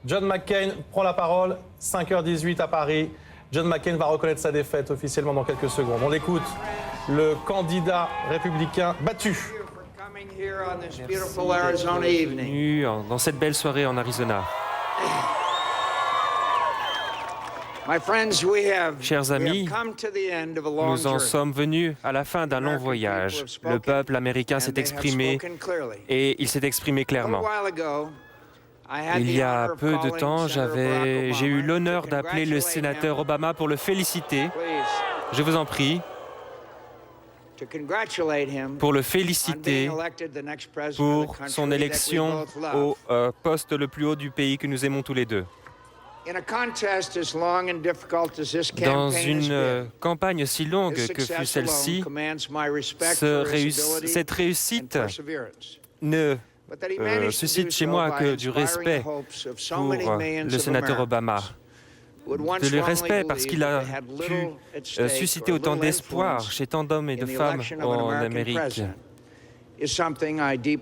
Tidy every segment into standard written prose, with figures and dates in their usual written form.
John McCain prend la parole, 5h18 à Paris. John McCain va reconnaître sa défaite officiellement dans quelques secondes. On écoute le candidat républicain battu. Merci d'être venu dans cette belle soirée en Arizona. Chers amis, nous en sommes venus à la fin d'un long voyage. Le peuple américain s'est exprimé et il s'est exprimé clairement. Il y a peu de temps, j'ai eu l'honneur d'appeler le sénateur Obama pour le féliciter. Je vous en prie, pour le féliciter pour son élection au poste le plus haut du pays que nous aimons tous les deux. Dans une campagne aussi longue que fut celle-ci, cette réussite ne suscite chez moi que du respect pour le sénateur Obama. Du respect parce qu'il a pu susciter autant d'espoir chez tant d'hommes et de femmes en Amérique.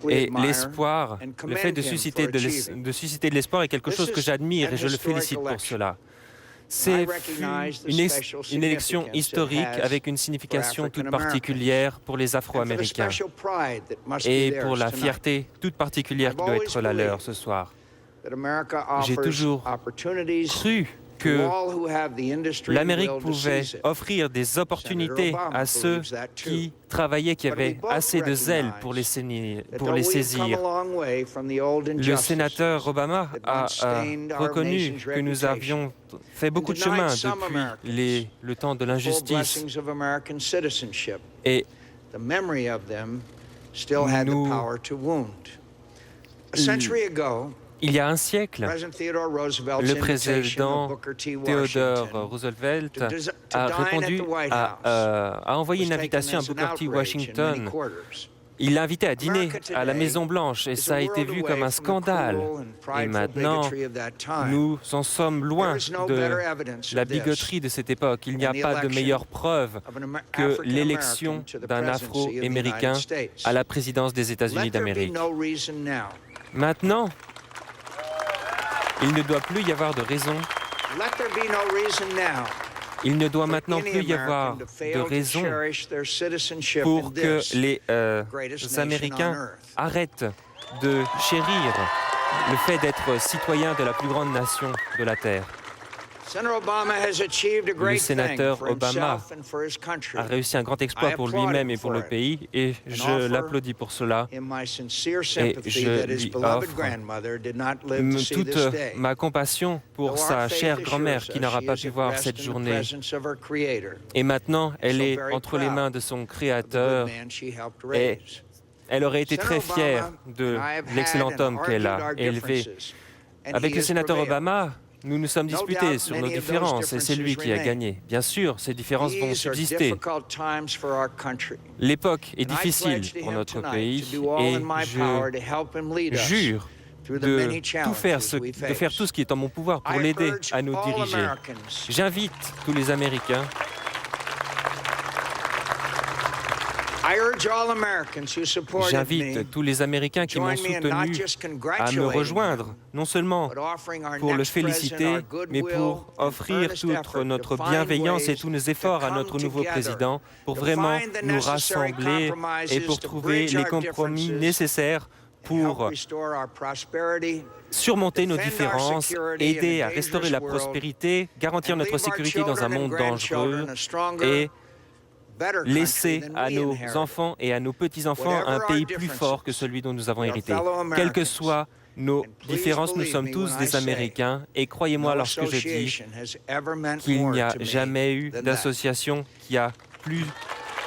Et l'espoir, le fait de susciter de l'espoir est quelque chose que j'admire et je le félicite pour cela. C'est une élection historique avec une signification toute particulière pour les Afro-Américains et pour la fierté toute particulière qui doit être la leur ce soir. J'ai toujours cru que l'Amérique pouvait offrir des opportunités à ceux qui travaillaient, qui avaient assez de zèle pour les saisir. Le sénateur Obama a reconnu que nous avions fait beaucoup de chemin depuis le temps de l'injustice. Et il y a un siècle, le président Theodore Roosevelt a envoyé une invitation à Booker T. Washington. Il l'a invité à dîner à la Maison-Blanche et ça a été vu comme un scandale. Et maintenant, nous en sommes loin de la bigoterie de cette époque. Il n'y a pas de meilleure preuve que l'élection d'un Afro-Américain à la présidence des États-Unis d'Amérique. Maintenant, il ne doit plus y avoir de raison. Il ne doit maintenant plus y avoir de raison pour que les Américains arrêtent de chérir le fait d'être citoyens de la plus grande nation de la Terre. Le sénateur Obama a réussi un grand exploit pour lui-même et pour le pays, et je l'applaudis pour cela. Et je lui offre toute ma compassion pour sa chère grand-mère qui n'aura pas pu voir cette journée. Et maintenant, elle est entre les mains de son Créateur et elle aurait été très fière de l'excellent homme qu'elle a élevé. Avec le sénateur Obama, nous nous sommes disputés sur nos différences et c'est lui qui a gagné. Bien sûr, ces différences vont subsister. L'époque est difficile pour notre pays et je jure de faire tout ce qui est en mon pouvoir pour l'aider à nous diriger. J'invite tous les Américains J'invite tous les Américains qui m'ont soutenu à me rejoindre, non seulement pour le féliciter, mais pour offrir toute notre bienveillance et tous nos efforts à notre nouveau président, pour vraiment nous rassembler et pour trouver les compromis nécessaires pour surmonter nos différences, aider à restaurer la prospérité, garantir notre sécurité dans un monde dangereux et laisser à nos enfants et à nos petits-enfants un pays plus fort que celui dont nous avons hérité. Quelles que soient nos différences, nous sommes tous des Américains et croyez-moi lorsque je dis qu'il n'y a jamais eu d'association qui a plus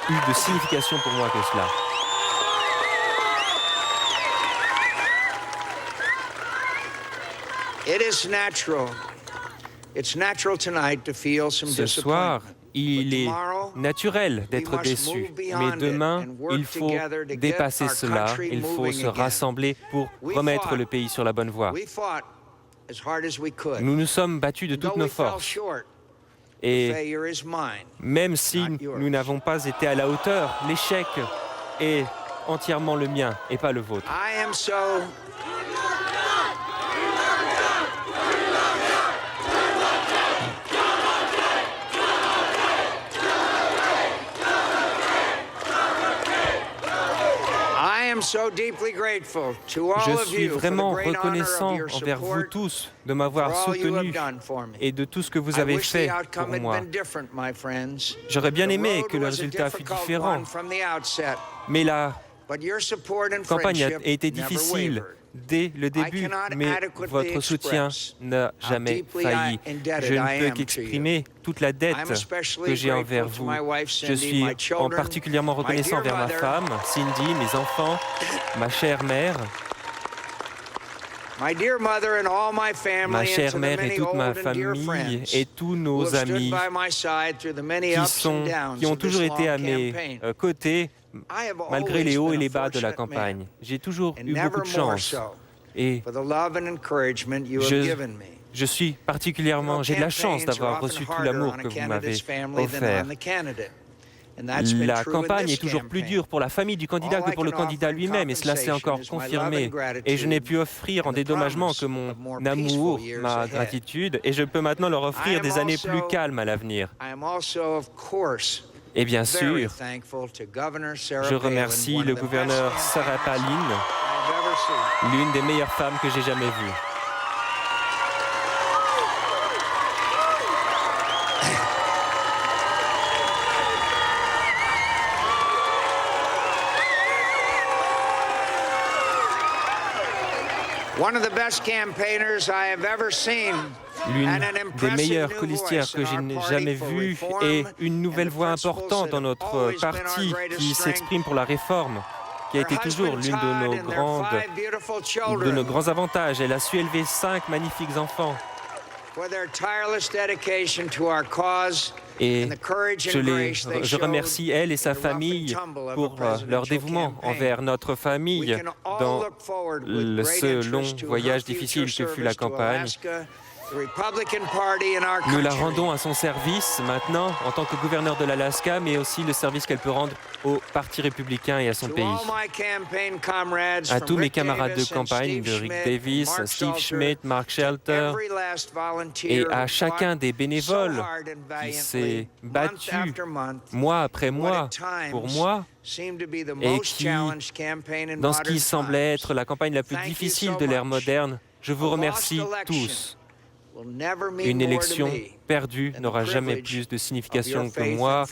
eu de signification pour moi que cela. Ce soir, il est naturel d'être déçu, mais demain, il faut dépasser cela, il faut se rassembler pour remettre le pays sur la bonne voie. Nous nous sommes battus de toutes nos forces. Et même si nous n'avons pas été à la hauteur, l'échec est entièrement le mien et pas le vôtre. Je suis vraiment reconnaissant envers vous tous de m'avoir soutenu et de tout ce que vous avez fait pour moi. J'aurais bien aimé que le résultat fût différent, mais la campagne a été difficile dès le début, mais votre soutien n'a jamais failli. Je ne peux qu'exprimer toute la dette que j'ai envers vous. Je suis particulièrement reconnaissant envers ma femme, Cindy, mes enfants, ma chère mère. Ma chère mère et toute ma famille et tous nos amis qui ont toujours été à mes côtés malgré les hauts et les bas de la campagne. J'ai toujours eu beaucoup de chance et j'ai de la chance d'avoir reçu tout l'amour que vous m'avez offert. La campagne est toujours plus dure pour la famille du candidat que pour le candidat lui-même, et cela s'est encore confirmé. Et je n'ai pu offrir en dédommagement que mon amour, ma gratitude, et je peux maintenant leur offrir des années plus calmes à l'avenir. Et bien sûr, je remercie le gouverneur Sarah Palin, l'une des meilleures femmes que j'ai jamais vues. L'une des meilleures colistières que je n'ai jamais vues et une nouvelle voix importante dans notre parti qui s'exprime pour la réforme, qui a été toujours l'une de nos grands avantages. Elle a su élever 5 magnifiques enfants. Et je remercie elle et sa famille pour leur dévouement envers notre famille dans ce long voyage difficile que fut la campagne. Nous la rendons à son service maintenant en tant que gouverneur de l'Alaska, mais aussi le service qu'elle peut rendre au Parti républicain et à son pays. À tous mes camarades de campagne, de Rick Davis, Steve Schmidt, Mark Shelter, et à chacun des bénévoles qui s'est battu mois après mois pour moi, et qui, dans ce qui semblait être la campagne la plus difficile de l'ère moderne, je vous remercie tous. Une élection perdue n'aura jamais plus de signification que moi,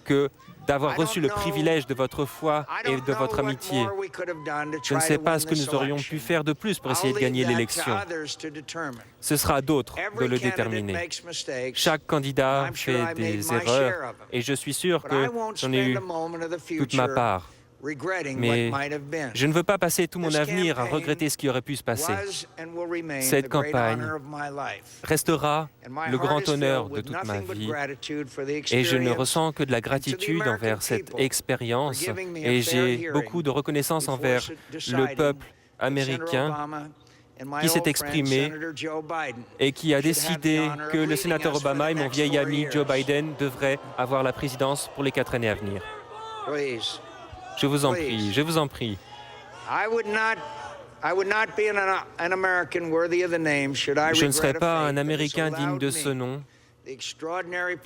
que d'avoir reçu le privilège de votre foi et de votre amitié. Je ne sais pas ce que nous aurions pu faire de plus pour essayer de gagner l'élection. Ce sera à d'autres de le déterminer. Chaque candidat fait des erreurs et je suis sûr que j'en ai eu toute ma part. Mais je ne veux pas passer tout mon avenir à regretter ce qui aurait pu se passer. Cette campagne restera le grand honneur de toute ma vie et je ne ressens que de la gratitude envers cette expérience et j'ai beaucoup de reconnaissance envers le peuple américain qui s'est exprimé et qui a décidé que le sénateur Obama et mon vieil ami Joe Biden devraient avoir la présidence pour les 4 années à venir. Je vous en prie, je vous en prie. Je ne serais pas un Américain digne de ce nom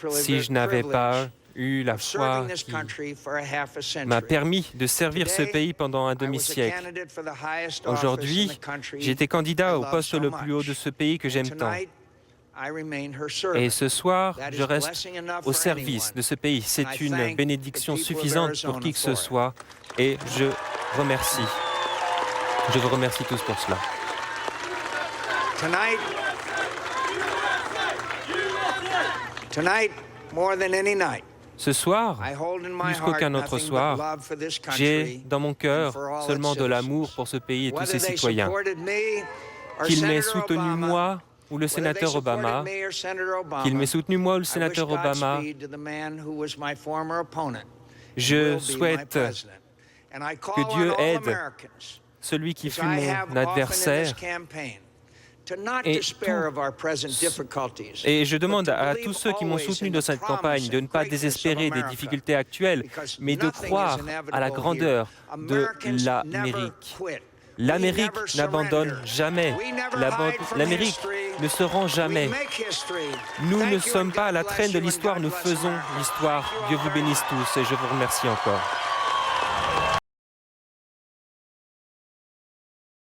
si je n'avais pas eu la foi qui m'a permis de servir ce pays pendant un demi-siècle. Aujourd'hui, j'ai été candidat au poste le plus haut de ce pays que j'aime tant. Et ce soir, je reste au service de ce pays. C'est une bénédiction suffisante pour qui que ce soit. Et je remercie. Je vous remercie tous pour cela. Ce soir, plus qu'aucun autre soir, j'ai dans mon cœur seulement de l'amour pour ce pays et tous ses citoyens. Qu'ils m'aient soutenu moi, ou le sénateur Obama, qu'il m'ait soutenu moi ou le sénateur Obama, je souhaite que Dieu aide celui qui fut mon adversaire et je demande à tous ceux qui m'ont soutenu dans cette campagne de ne pas désespérer des difficultés actuelles, mais de croire à la grandeur de l'Amérique. L'Amérique n'abandonne jamais. L'Amérique ne se rend jamais. Nous ne sommes pas à la traîne de l'histoire, nous faisons l'histoire. Dieu vous bénisse tous et je vous remercie encore.